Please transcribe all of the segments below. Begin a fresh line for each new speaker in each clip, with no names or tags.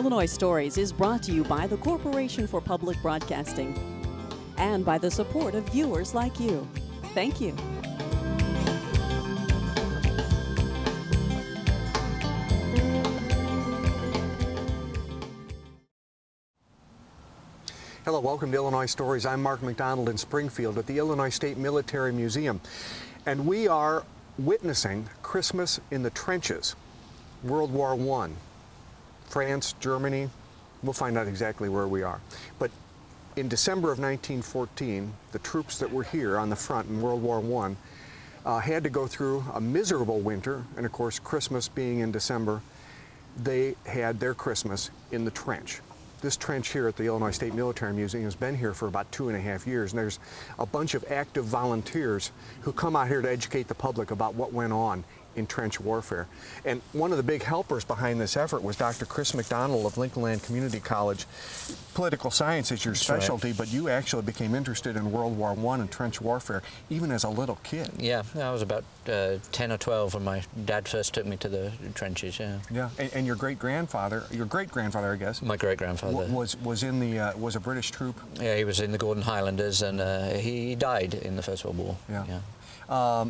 Illinois Stories is brought to you by the Corporation for Public Broadcasting and by the support of viewers like you. Thank you.
Hello, welcome to Illinois Stories. I'm Mark McDonald in Springfield at the Illinois State Military Museum. And we are witnessing Christmas in the trenches, World War I, France, Germany. We'll find out exactly where we are. But in December of 1914, the troops that were here on the front in World War I had to go through a miserable winter, and of course, Christmas being in December, they had their Christmas in the trench. This trench here at the Illinois State Military Museum has been here for about 2.5 years, and there's a bunch of active volunteers who come out here to educate the public about what went on in trench warfare. And one of the big helpers behind this effort was Dr. Chris McDonald of Lincoln Land Community College. Political science is your specialty, but you actually became interested in World War I and trench warfare even as a little kid.
Yeah, I was about 10 or 12 when my dad first took me to the trenches, yeah.
Yeah, and your great-grandfather, I guess.
My great-grandfather.
Was a British troop?
Yeah, he was in the Gordon Highlanders, and he died in the First World War.
Yeah.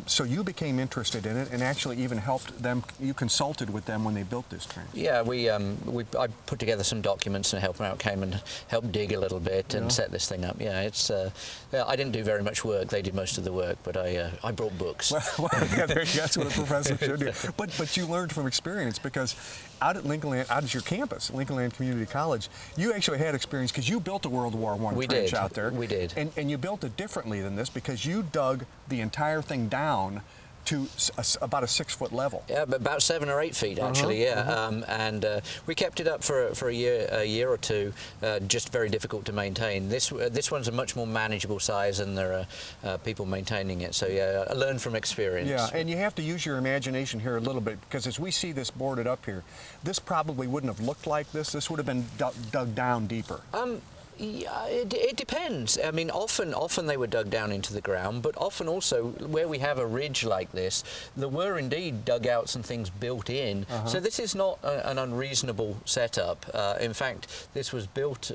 So you became interested in it and actually even helped them, you consulted with them when they built this trench.
Yeah, I put together some documents and helped them out, came and helped dig a little bit and set this thing up. Yeah, it's, I didn't do very much work, they did most of the work, but I brought books.
Well, yeah, that's what a professor should do. But you learned from experience, because out at Lincoln Land, out at your campus, Lincoln Land Community College, you actually had experience because you built a World War I trench out there.
We did.
And you built it differently than this because you dug the entire thing down to about a 6-foot level.
Yeah, about 7 or 8 feet actually. And we kept it up for a year or two. Just very difficult to maintain. This one's a much more manageable size, and there are people maintaining it. So yeah, I learned from experience.
Yeah, and you have to use your imagination here a little bit, because as we see this boarded up here, this probably wouldn't have looked like this. This would have been dug down deeper.
Yeah, it depends. I mean, often they were dug down into the ground, but often also where we have a ridge like this, there were indeed dugouts and things built in. So this is not an unreasonable setup. In fact, this was built,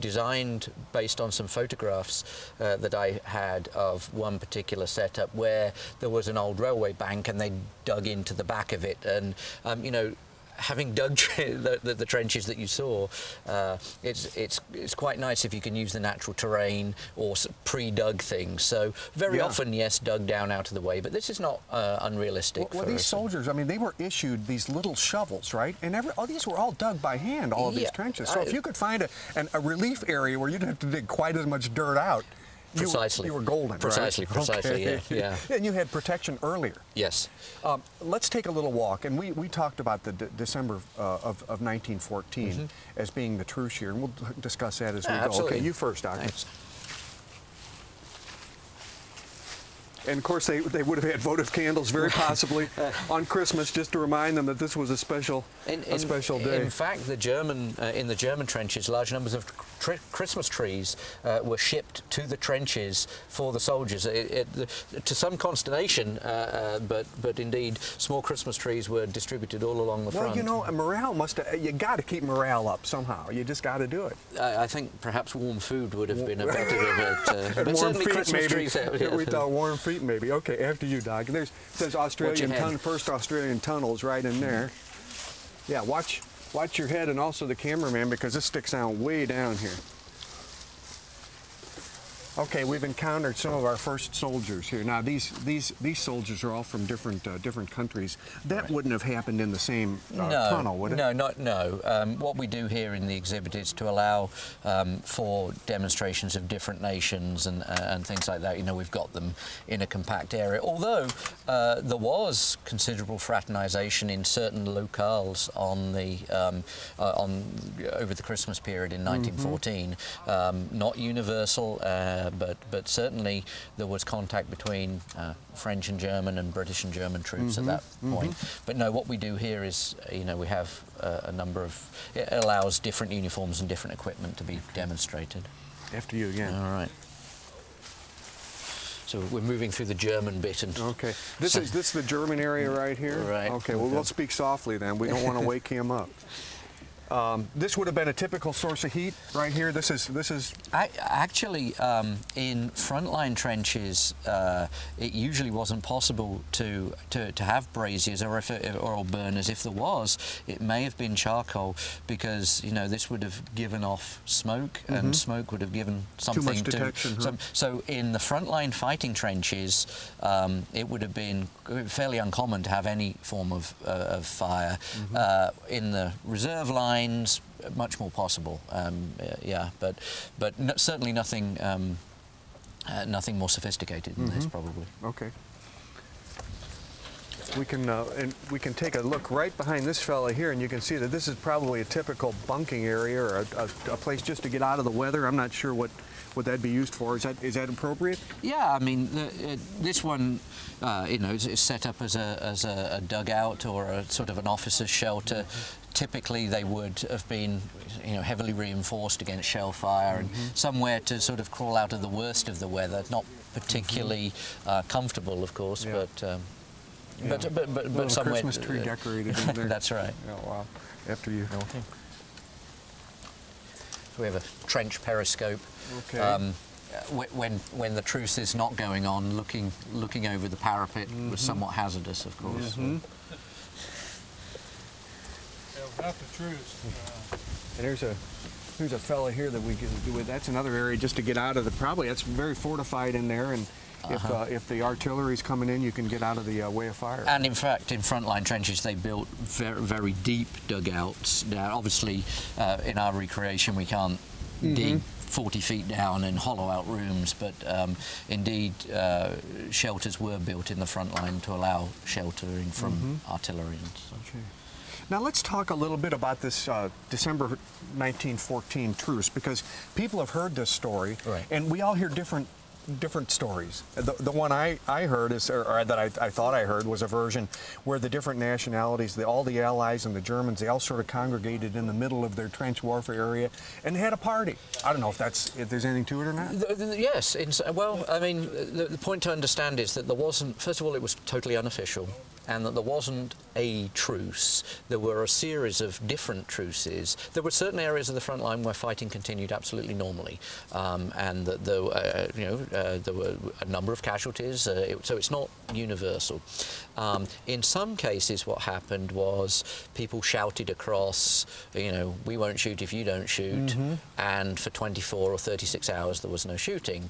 designed based on some photographs that I had of one particular setup where there was an old railway bank and they dug into the back of it. And, you know, having dug the trenches that you saw, it's quite nice if you can use the natural terrain or pre-dug things. So very often, yes, dug down out of the way, but this is not unrealistic.
Well, these soldiers, I mean, they were issued these little shovels, right? And these were all dug by hand, all of these trenches. So if you could find a relief area where you didn't have to dig quite as much dirt out,
precisely.
You were golden,
precisely,
right?
Precisely,
okay.
Yeah.
And you had protection earlier.
Yes.
Let's take a little walk, and we talked about the December of 1914 as being the truce year, and we'll discuss that as we go.
Absolutely.
Okay, you first, Doctor.
Thanks.
And of course, they would have had votive candles, very possibly, on Christmas, just to remind them that this was a special day.
In fact, in the German trenches, large numbers of Christmas trees were shipped to the trenches for the soldiers. To some consternation, but indeed, small Christmas trees were distributed all along the front.
Well, you know, morale you got to keep morale up somehow. You just got to do it.
I think perhaps warm food would have been a better but certainly Christmas trees.
We thought warm feet. Maybe. Okay, after you, Doc. Says first Australian tunnels right in there. Yeah, watch your head and also the cameraman, because this sticks out way down here. Okay, we've encountered some of our first soldiers here. Now, these soldiers are all from different countries. That wouldn't have happened in the same tunnel, would it?
No. What we do here in the exhibit is to allow for demonstrations of different nations and things like that. You know, we've got them in a compact area. Although there was considerable fraternization in certain locales over the Christmas period in 1914. Not universal. But certainly there was contact between French and German and British and German troops at that point. But no, what we do here is, you know, we have a number of, it allows different uniforms and different equipment to be demonstrated.
After you again.
All right. So we're moving through the German bit. And
okay. This is the German area right here?
Right.
Okay, well, we'll speak softly then. We don't want to wake him up. This would have been a typical source of heat right here. This is.
Actually, in frontline trenches, it usually wasn't possible to have braziers or oil burners. If there was, it may have been charcoal, because this would have given off smoke, and smoke would have given something
too much detection,
So in the frontline fighting trenches, it would have been fairly uncommon to have any form of fire. In the reserve lines, much more possible. Yeah, but certainly nothing nothing more sophisticated than this, probably.
Okay. We can take a look right behind this fella here, and you can see that this is probably a typical bunking area, or a place just to get out of the weather. I'm not sure what that'd be used for. Is that appropriate?
Yeah, I mean, this one, is set up as a dugout or a sort of an officer's shelter. Typically, they would have been, heavily reinforced against shell fire, and somewhere to sort of crawl out of the worst of the weather. Not particularly comfortable, of course,
yeah.
but somewhere.
Christmas tree decorated in there.
That's right.
Oh, wow. After you.
Okay. So we have a trench periscope.
Okay.
When the truce is not going on, looking over the parapet was somewhat hazardous, of course.
Without the truce.
And there's a fella here that we can do with. That's another area just to get out of the. Probably that's very fortified in there, and if the artillery's coming in, you can get out of the way of fire.
And in fact, in frontline trenches, they built very, very deep dugouts. Now, obviously, in our recreation, we can't dig 40 feet down and hollow out rooms, but indeed, shelters were built in the front line to allow sheltering from artillery. And such.
Okay. Now let's talk a little bit about this December 1914 truce, because people have heard this story, and we all hear different stories. The one I heard is, or that I thought I heard, was a version where the different nationalities, all the Allies and the Germans, they all sort of congregated in the middle of their trench warfare area and had a party. I don't know if there's anything to it or not.
Yes. Well, I mean, the point to understand is that there wasn't. First of all, it was totally unofficial, and that there wasn't a truce. There were a series of different truces. There were certain areas of the front line where fighting continued absolutely normally, and that there were a number of casualties. So it's not universal. In some cases, what happened was people shouted across, we won't shoot if you don't shoot, and for 24 or 36 hours there was no shooting.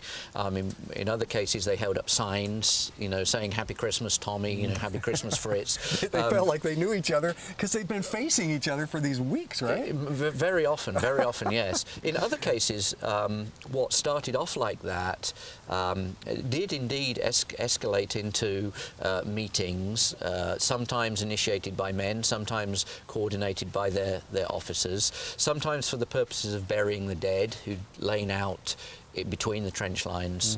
In other cases, they held up signs, saying "Happy Christmas, Tommy," "Happy Christmas, Fritz."
They felt like they knew each other because they'd been facing each other for these weeks, right?
Very often, yes. In other cases, what started off like that did indeed escalate into meetings, sometimes initiated by men, sometimes coordinated by their officers, sometimes for the purposes of burying the dead who'd lain out between the trench lines.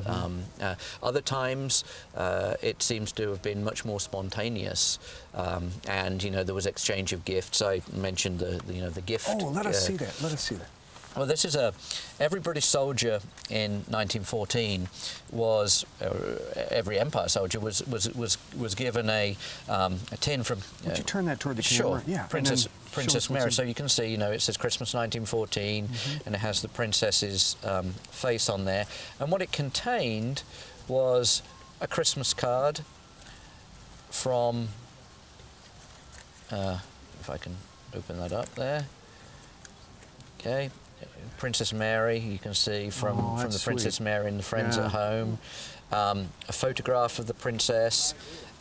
Other times, it seems to have been much more spontaneous, and there was exchange of gifts. I mentioned the gift.
Oh, let us see that. Let us see that.
Well, this is every British soldier in 1914 was, every Empire soldier was given a tin from.
Would you turn that toward the camera?
Sure. Yeah. Princess Mary. So you can see, it says Christmas 1914, and it has the princess's face on there. And what it contained was a Christmas card from. If I can open that up there. Okay. Princess Mary, you can see from the Princess Mary and the friends at home. A photograph of the princess,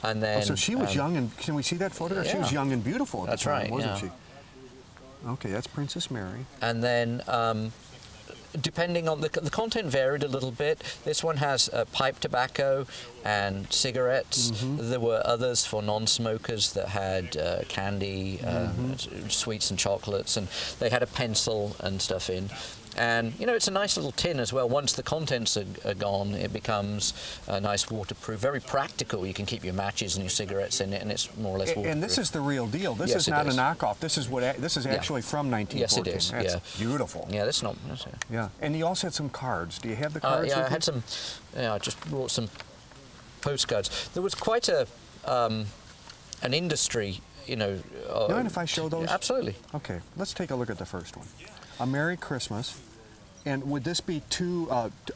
and then.
So she was young, and can we see that photograph?
Yeah.
She was young and beautiful at the time, wasn't she? Okay, that's Princess Mary.
And then, depending on the content varied a little bit. This one has pipe tobacco and cigarettes. There were others for non-smokers that had candy, sweets and chocolates, and they had a pencil and stuff in. And it's a nice little tin as well. Once the contents are gone, it becomes nice waterproof, very practical. You can keep your matches and your cigarettes in it, and it's more or less waterproof.
And this is the real deal. This is not a knockoff. This is actually from 1914.
Yes, it is.
That's beautiful.
Yeah, that's not.
Yeah, and you also had some cards. Do you have the cards?
Yeah, I had some. I just brought some postcards. There was quite an industry you know.
You mind if I show those?
Absolutely.
Okay, let's take a look at the first one. A Merry Christmas. And would this be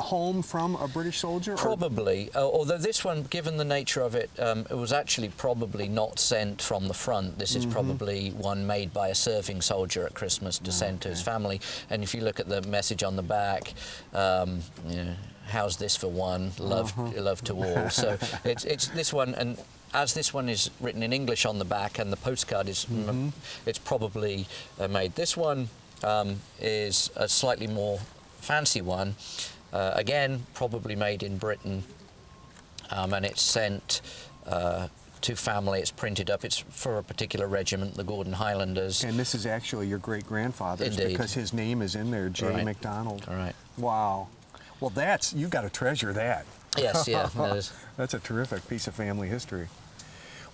home from a British soldier?
Probably, although this one, given the nature of it, it was actually probably not sent from the front. This is probably one made by a serving soldier at Christmas to send to his family. And if you look at the message on the back, you know, how's this for one? Love to all. So it's this one, and as this one is written in English on the back, and the postcard is, it's probably made. This one is a slightly more fancy one, again probably made in Britain, and it's sent to family. It's printed up. It's for a particular regiment, the Gordon Highlanders.
And this is actually your great-grandfather's.
Indeed.
Because his name is in there, J. McDonald.
All right.
Wow. Well, you've got to treasure that.
Yes, yeah.
That's a terrific piece of family history.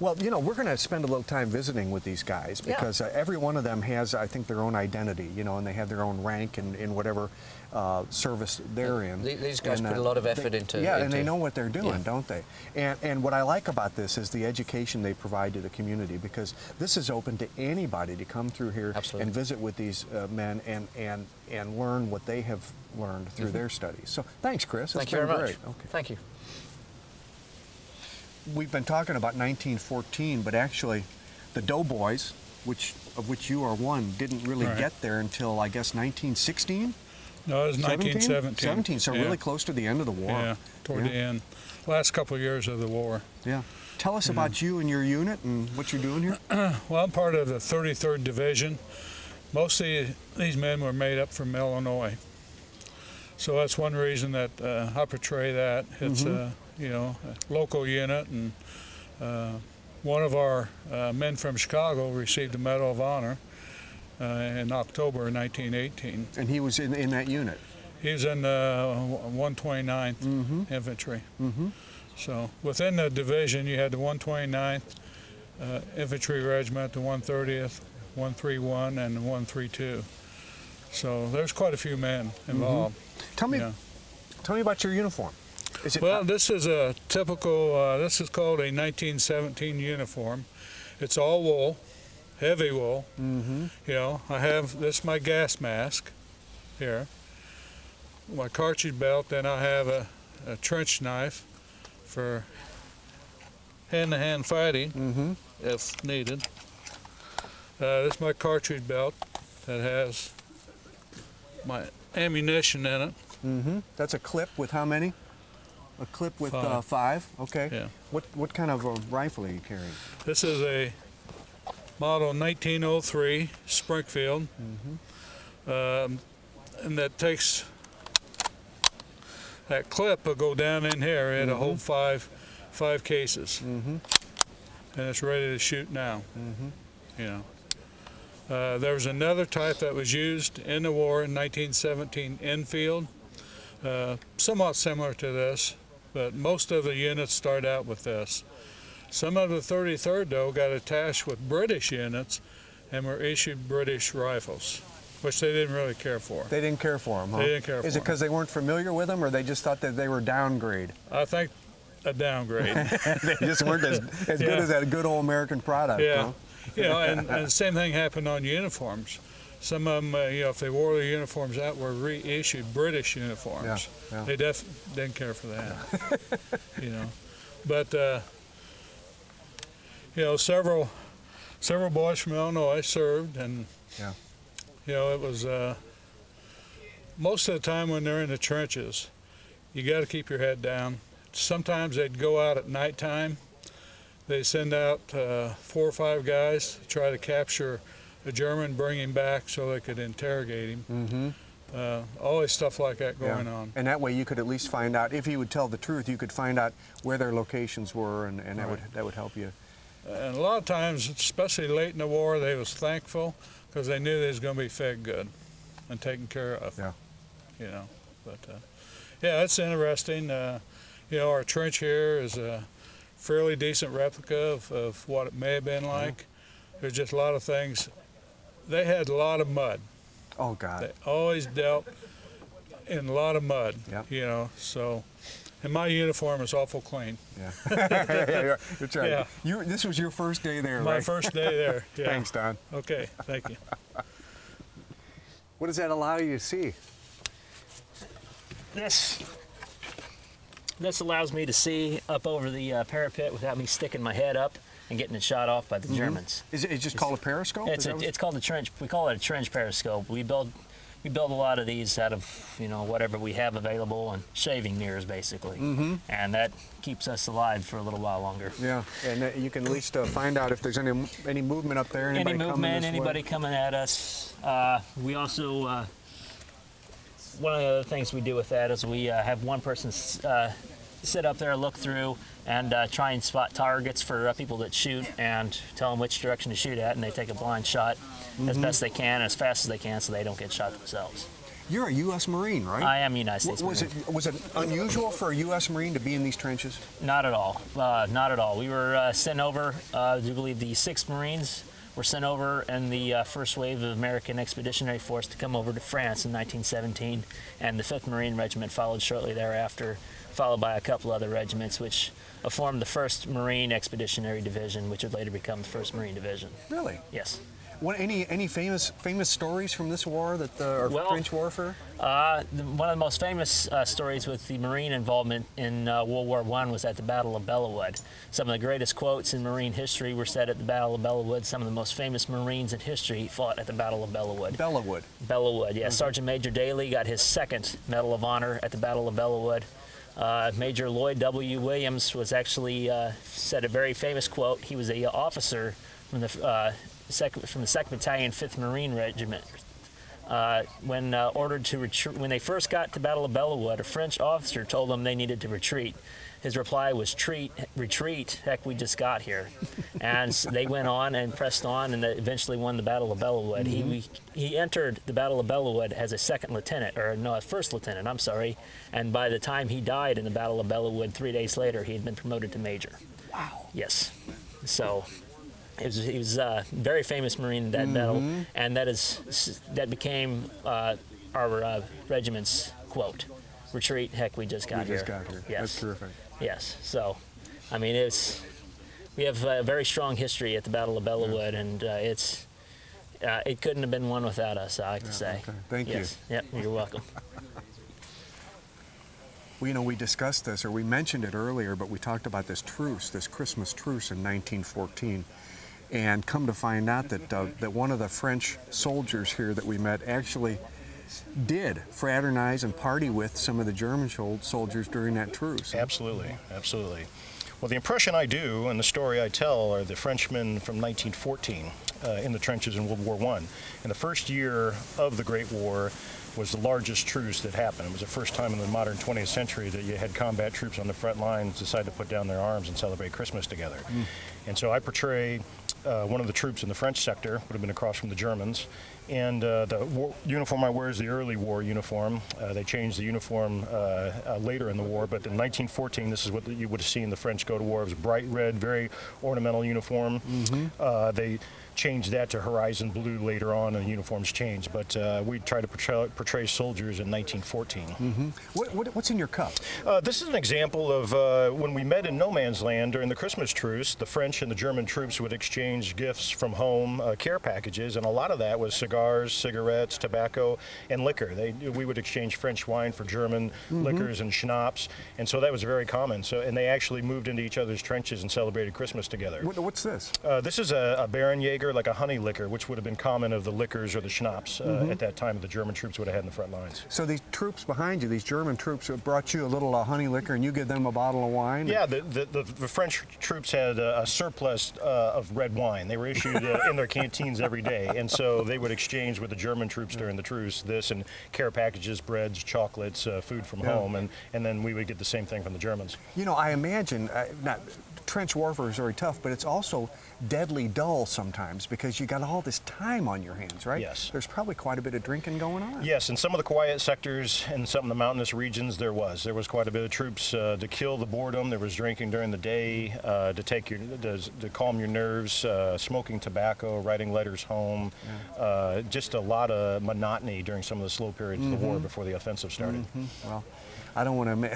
Well, you know, we're going to spend a little time visiting with these guys because every one of them has, I think, their own identity, you know, and they have their own rank in whatever service they're in.
These guys put a lot of effort into.
Yeah, and they know what they're doing, don't they? And what I like about this is the education they provide to the community, because this is open to anybody to come through here and visit with these men and learn what they have learned through their studies. So thanks, Chris.
Thank you very much.
Okay.
Thank you.
We've been talking about 1914, but actually the Doughboys, of which you are one, didn't really get there until, I guess, 1916?
No, it was 1917.
17, so really close to the end of the war.
Yeah, toward the end. Last couple of years of the war.
Yeah. Tell us about you and your unit and what you're doing here.
Well, I'm part of the 33rd Division. Most of these men were made up from Illinois. So that's one reason that I portray that. It's you know, a local unit, and one of our men from Chicago received the Medal of Honor in October of 1918.
And he was in that unit?
He was in 129th Infantry. So within the division, you had the 129th Infantry Regiment, the 130th, 131, and the 132. So there's quite a few men involved.
Tell me about your uniform.
Well, this is a typical, this is called a 1917 uniform. It's all wool, heavy wool. You know, I have, this is my gas mask here, my cartridge belt, then I have a trench knife for hand-to-hand fighting, if needed. This is my cartridge belt that has my ammunition in it.
That's a clip with how many? A clip with 5. Okay.
Yeah.
What kind of a rifle are you carrying?
This is a model 1903 Springfield, and that takes, that clip will go down in here. It'll hold five cases, and it's ready to shoot now. You know. There was another type that was used in the war in 1917, Enfield, somewhat similar to this, but most of the units start out with this. Some of the 33rd, though, got attached with British units and were issued British rifles, which they didn't really care for.
They didn't care for them, huh?
They didn't care for them.
Is it because they weren't familiar with them, or they just thought that they were downgrade?
I think a downgrade.
They just weren't as good as that good old American product.
Yeah.
Huh?
You know, and the same thing happened on uniforms. Some of them, you know, if they wore their uniforms out, were reissued British uniforms. They didn't care for that. You know, but you know, several boys from Illinois served, and you know, it was most of the time when they're in the trenches, you got to keep your head down. Sometimes they'd go out at nighttime. They send out 4 or 5 guys to try to capture a German, bring him back so they could interrogate him. Always stuff like that going on.
And that way you could at least find out, if he would tell the truth, you could find out where their locations were, and that would help you.
And a lot of times, especially late in the war, they was thankful because they knew they was going to be fed good and taken care of. You know, but yeah, it's interesting. You know, our trench here is a fairly decent replica of what it may have been like. There's just a lot of things. They had a lot of mud.
Oh, God.
They always dealt in a lot of mud, you know, so And my uniform is awful clean.
Yeah. Yeah, that's right.
Yeah.
This was your first day there,
My
right?
first day there. Yeah.
Thanks, Don.
Okay, thank you.
What does that allow you to see?
This allows me to see up over the parapet without me sticking my head up and getting it shot off by the Germans.
Is it just called a periscope?
It's called a trench. We call it a trench periscope. We build a lot of these out of whatever we have available and shaving mirrors basically, and that keeps us alive for a little while longer.
Yeah, and you can at least find out if there's any movement up there.
Anybody coming at us. We also one of the other things we do with that is we have one person sit up there, look through, and try and spot targets for people that shoot and tell them which direction to shoot at, and they take a blind shot as best they can, as fast as they can, so they don't get shot themselves.
You're a U.S. Marine, right?
I am a United States Marine.
Was it unusual for a U.S. Marine to be in these trenches?
Not at all. Not at all. We were sent over, I do believe the 6th Marines were sent over in the first wave of American Expeditionary Force to come over to France in 1917, and the 5th Marine Regiment followed shortly thereafter, followed by a couple other regiments, which formed the 1st Marine Expeditionary Division, which would later become the 1st Marine Division.
Really?
Yes.
Any famous stories from this war or French warfare?
One of the most famous stories with the Marine involvement in World War I was at the Battle of Bellewood. Some of the greatest quotes in Marine history were said at the Battle of Bellewood. Some of the most famous Marines in history fought at the Battle of Bellewood.
Bellewood? Bellewood,
yeah. Sergeant Major Daly got his 2nd Medal of Honor at the Battle of Bellewood. Major Lloyd W. Williams was actually said a very famous quote. He was an officer from the 2nd Battalion, 5th Marine Regiment. When ordered to retreat, when they first got to Battle of Bellewood, a French officer told them they needed to retreat. His reply was, retreat, heck, we just got here. And they went on and pressed on, and they eventually won the Battle of Bellewood. He entered the Battle of Bellewood as a 2nd lieutenant, or no, a 1st lieutenant, I'm sorry. And by the time he died in the Battle of Bellewood, 3 days later, he had been promoted to major.
Wow.
Yes. So he was a very famous Marine in that battle, and that became our regiment's quote. Retreat, heck, we just got here. Yes.
That's terrific.
Yes. So, I mean, we have a very strong history at the Battle of Bellewood, and it couldn't have been won without us, I like to say.
Okay. Thank you.
Yep, you're welcome.
Well, we discussed this, or we mentioned it earlier, but we talked about this truce, this Christmas truce in 1914. And come to find out that one of the French soldiers here that we met actually did fraternize and party with some of the German soldiers during that truce.
Absolutely, absolutely. Well, the impression I do and the story I tell are the Frenchmen from 1914 in the trenches in World War I. And the first year of the Great War was the largest truce that happened. It was the first time in the modern 20th century that you had combat troops on the front lines decide to put down their arms and celebrate Christmas together. And so I portray one of the troops in the French sector, would have been across from the Germans, and the uniform I wear is the early war uniform. They changed the uniform later in the war, but in 1914, this is what you would have seen the French go to war. It was a bright red, very ornamental uniform. They changed that to horizon blue later on, and the uniforms changed, but we tried to portray soldiers in 1914.
What's in your cup?
This is an example of when we met in no man's land during the Christmas truce. The French and the German troops would exchange gifts from home, care packages, and a lot of that was cigars, cigarettes, tobacco, and liquor. We would exchange French wine for German liquors and schnapps, and so that was very common. And they actually moved into each other's trenches and celebrated Christmas together.
What's this?
This is a Baron Jaeger, like a honey liquor, which would have been common of the liquors or the schnapps at that time that the German troops would have had in the front lines.
So these troops behind you, these German troops, brought you a little honey liquor, and you give them a bottle of wine?
Yeah, the French troops had a surplus of red wine. They were issued in their canteens every day, and so they would exchange with the German troops during the truce this and care packages, breads, chocolates, food from home, and then we would get the same thing from the Germans.
I imagine, trench warfare is very tough, but it's also deadly dull sometimes because you got all this time on your hands, right?
Yes.
There's probably quite a bit of drinking going on.
Yes, in some of the quiet sectors and some of the mountainous regions there was quite a bit of troops to kill the boredom. There was drinking during the day to calm your nerves, smoking tobacco, writing letters home, just a lot of monotony during some of the slow periods of the war before the offensive started.
Well, I don't want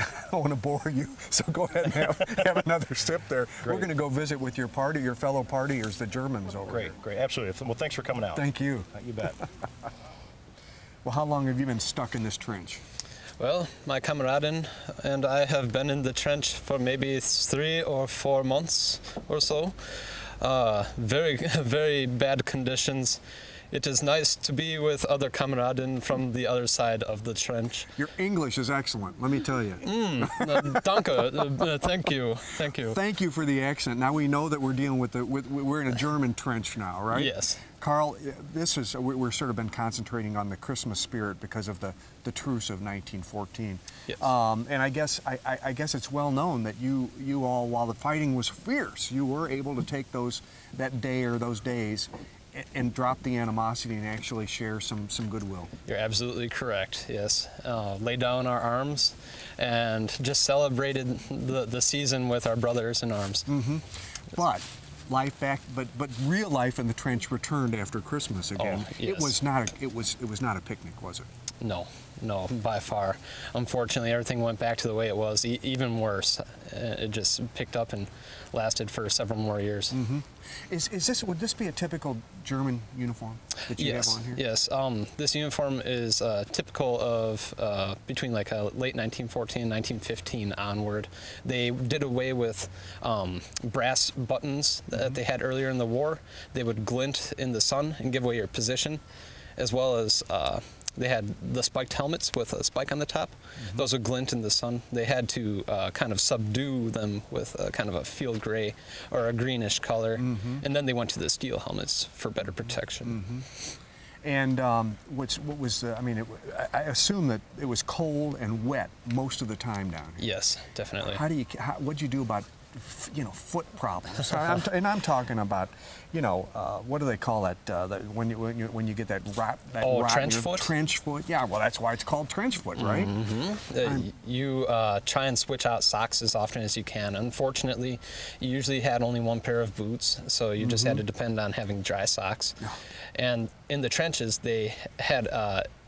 to bore you, so go ahead and have another sip there.
Great.
We're going to go visit with your fellow partiers, the Germans over here.
Great, absolutely. Well, thanks for coming out.
Thank you.
You bet.
Well, how long have you been stuck in this trench?
Well, my comrade and I have been in the trench for maybe 3 or 4 months or so. Very, very bad conditions. It is nice to be with other kameraden from the other side of the trench.
Your English is excellent, let me tell you.
Danke, thank you.
Thank you for the accent. Now we know that we're dealing with we're in a German trench now, right?
Yes.
Carl, we're sort of been concentrating on the Christmas spirit because of the truce of 1914.
Yes.
And I guess it's well known that you all, while the fighting was fierce, you were able to take that day or those days and drop the animosity and actually share some goodwill.
You're absolutely correct, yes. Lay down our arms and just celebrated the season with our brothers in arms.
Mm-hmm. But real life in the trench returned after Christmas again.
Oh, yes.
It was not a picnic, was it?
No, by far. Unfortunately, everything went back to the way it was, even worse. It just picked up and lasted for several more years.
Mm-hmm. Would this be a typical German uniform that you have on here?
Yes, this uniform is typical of between like late 1914 and 1915 onward. They did away with brass buttons that they had earlier in the war. They would glint in the sun and give away your position, as well as they had the spiked helmets with a spike on the top. Mm-hmm. Those would glint in the sun. They had to kind of subdue them with kind of a field gray or a greenish color. Mm-hmm. And then they went to the steel helmets for better protection.
Mm-hmm. And I assume that it was cold and wet most of the time down here.
Yes, definitely.
What'd you do about foot problems? I'm talking about, what do they call that? When you get that
trench foot.
Trench foot. Yeah, well, that's why it's called trench foot, right?
Mm-hmm. You try and switch out socks as often as you can. Unfortunately, you usually had only one pair of boots, so you just had to depend on having dry socks. And in the trenches, they had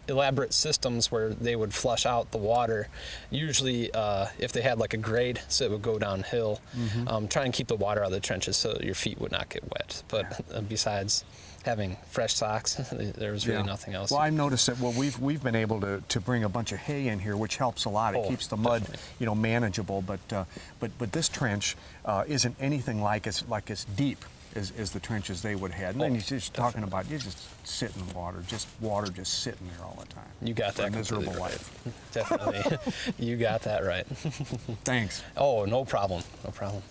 elaborate systems where they would flush out the water, usually if they had like a grade, so it would go downhill. Try and keep the water out of the trenches so your feet would not get wet. But besides having fresh socks, there was really nothing else.
Well, I've noticed that we've been able to bring a bunch of hay in here, which helps a lot. It keeps the mud manageable. But this trench isn't anything like as deep as the trenches they would have. And then you're just talking about, you just sit in water just sitting there all the time.
You got that
miserable
right.
life.
Definitely. You got that right.
Thanks.
Oh, no problem. No problem.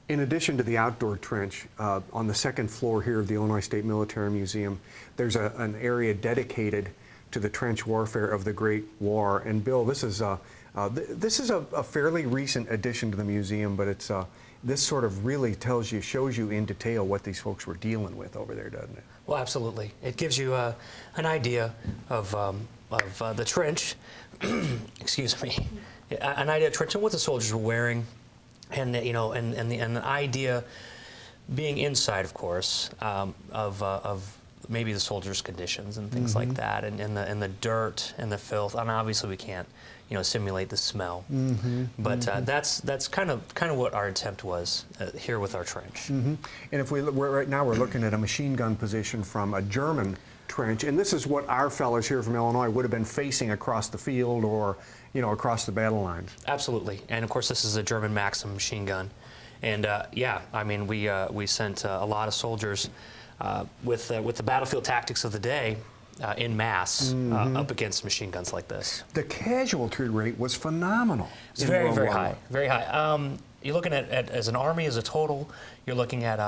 In addition to the outdoor trench, on the second floor here of the Illinois State Military Museum, there's an area dedicated to the trench warfare of the Great War. And Bill, this is a fairly recent addition to the museum, but it's this sort of really shows you in detail what these folks were dealing with over there, doesn't it?
Well, absolutely. It gives you an idea of the trench, excuse me, an idea of trench and what the soldiers were wearing, and the idea being inside, of course, of maybe the soldiers' conditions and things like that, and the dirt and the filth, and obviously we can't simulate the smell. But that's kind of what our attempt was here with our trench. And
if right now we're looking at a machine gun position from a German trench, and this is what our fellows here from Illinois would have been facing across the field or across the battle lines.
Absolutely, and of course this is a German Maxim machine gun, and we sent a lot of soldiers with the battlefield tactics of the day. In mass up against machine guns like this.
The casualty rate was phenomenal.
It's very, very high. Very high. You're looking at as an army as a total, you're looking at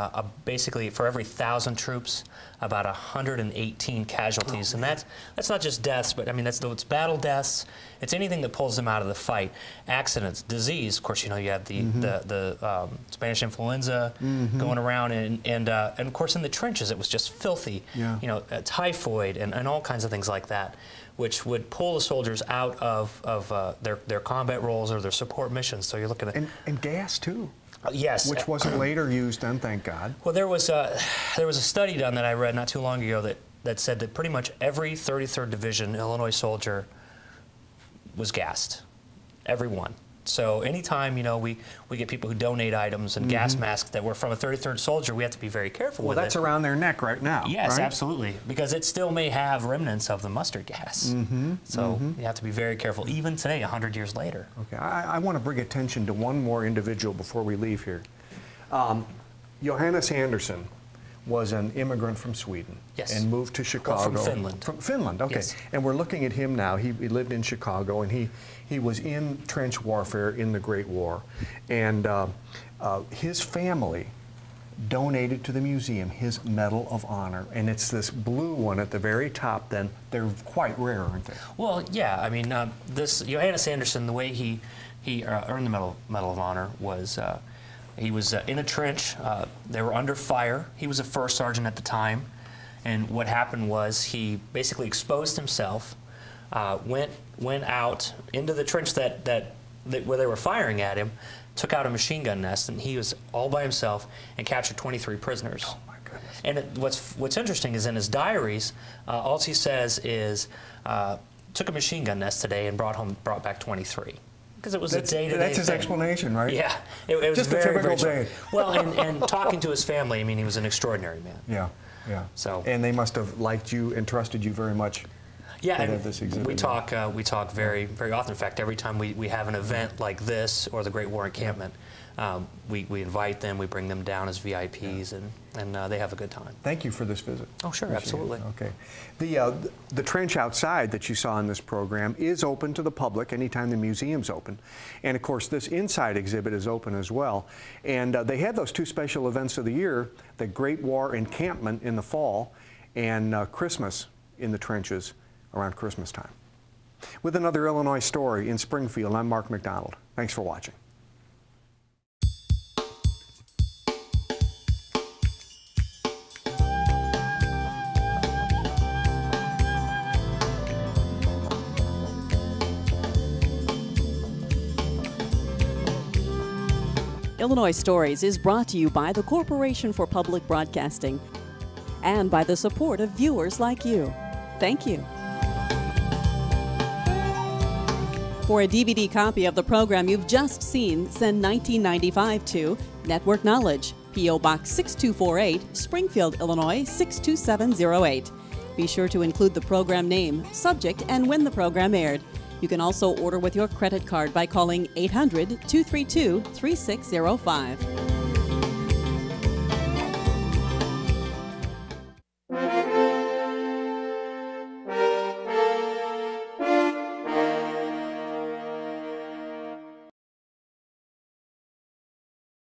basically for every 1,000 troops, about 118 casualties, and that's not just deaths, but I mean it's battle deaths. It's anything that pulls them out of the fight. Accidents, disease. Of course, you have the Spanish influenza going around, and of course in the trenches it was just filthy. Typhoid and all kinds of things like that, which would pull the soldiers out of their combat roles or their support missions. So you're looking at
and gas too.
Yes,
which wasn't later used then, thank God.
Well, there was a study done that I read not too long ago that said that pretty much every 33rd Division Illinois soldier was gassed, every one. So anytime, you know, we get people who donate items and gas masks that were from a 33rd soldier, we have to be very careful with it.
Well, that's around their neck right now,
yes,
right?
Absolutely, because it still may have remnants of the mustard gas. So you have to be very careful, even today, 100 years later.
Okay, I want to bring attention to one more individual before we leave here. Johannes Andersson was an immigrant from Sweden and moved to Chicago.
Well, from Finland.
From Finland, okay.
Yes.
And we're looking at him now. He lived in Chicago, and he was in trench warfare in the Great War. And his family donated to the museum his Medal of Honor. And it's this blue one at the very top then. They're quite rare, aren't they?
Well, yeah. I mean, this Johannes Andersson, the way he earned the Medal of Honor was he was in a trench. They were under fire. He was a first sergeant at the time. And what happened was he basically exposed himself, went out into the trench that where they were firing at him, took out a machine gun nest, and he was all by himself and captured 23 prisoners.
Oh, my goodness.
And what's interesting is in his diaries, all he says is, took a machine gun nest today and brought back 23. Because it was a day-to-day thing.
That's his explanation, right?
Yeah. It was
just
very,
a typical
very
day.
Well, and talking to his family, I mean, he was an extraordinary man.
Yeah, yeah.
So.
And they must have liked you and trusted you very much.
Yeah, and
this exhibit
we talk very, very often. In fact, every time we have an event like this or the Great War Encampment, we invite them, we bring them down as VIPs, and they have a good time.
Thank you for this visit.
Oh, sure, absolutely.
Okay. The trench outside that you saw in this program is open to the public anytime the museum's open. And of course, this inside exhibit is open as well. And they have those two special events of the year, the Great War Encampment in the fall and Christmas in the trenches around Christmas time. With another Illinois story in Springfield, I'm Mark McDonald. Thanks for watching.
Illinois Stories is brought to you by the Corporation for Public Broadcasting and by the support of viewers like you. Thank you. For a DVD copy of the program you've just seen, send $19.95 to Network Knowledge, P.O. Box 6248, Springfield, Illinois 62708. Be sure to include the program name, subject, and when the program aired. You can also order with your credit card by calling 800-232-3605.